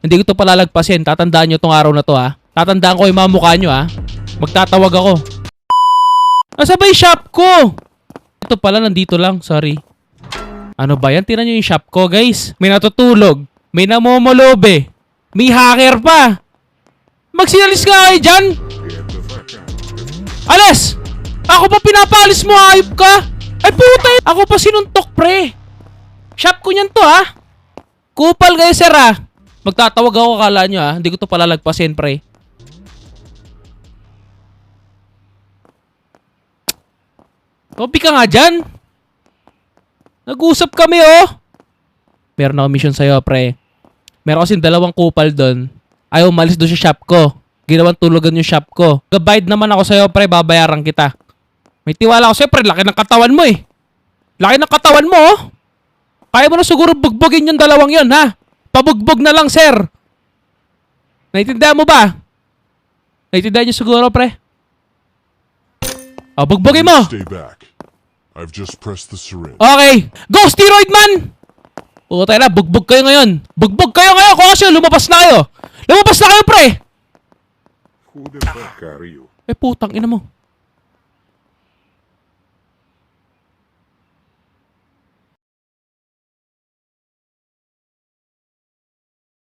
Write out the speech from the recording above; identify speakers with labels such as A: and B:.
A: Hindi ko ito palalagpasin. Tatandaan nyo tong araw na to ha. Tatandaan ko yung mga mukha nyo ha. Magtatawag ako. Nasa ba yung shop ko? Ito pala, nandito lang. Sorry. Ano ba yan? Tingnan nyo yung shop ko, guys. May natutulog. May namomolobe. May hacker pa. Magsinalis ka kayo dyan. Alas! Ako pa pinapalis mo, hayop ka. Ay puta, ako pa sinuntok, pre. Shop ko niyan to, ha. Kupal kayo, sir, ha. Magtatawag ako, kala nyo, ha. Hindi ko to palalagpasin, pre. Topi ka nga dyan. Nag-usap kami, oh. Meron ako mission sa'yo, pre. Meron kasing dalawang kupal doon. Ayaw umalis doon sa shop ko. Ginawang tulugan yung shop ko. Gabayad naman ako sa'yo, pre. Babayaran kita. May tiwala ako sa'yo, pre. Laki ng katawan mo, eh. Laki ng katawan mo, oh. Kaya mo na siguro bugbugin yung dalawang yon, ha? Pabugbog na lang, sir. Naiintindihan mo ba? Naiintindihan niyo siguro, pre? O, bugbugin mo.
B: Stay back. I've just pressed the syringe.
A: Okay. Go, steroid man! Puta na, bugbog kayo ngayon. Bugbog kayo ngayon. Kung kasi lumabas na kayo. Lumabas na kayo, pre!
B: Who the fuck are you?
A: Putang ina mo.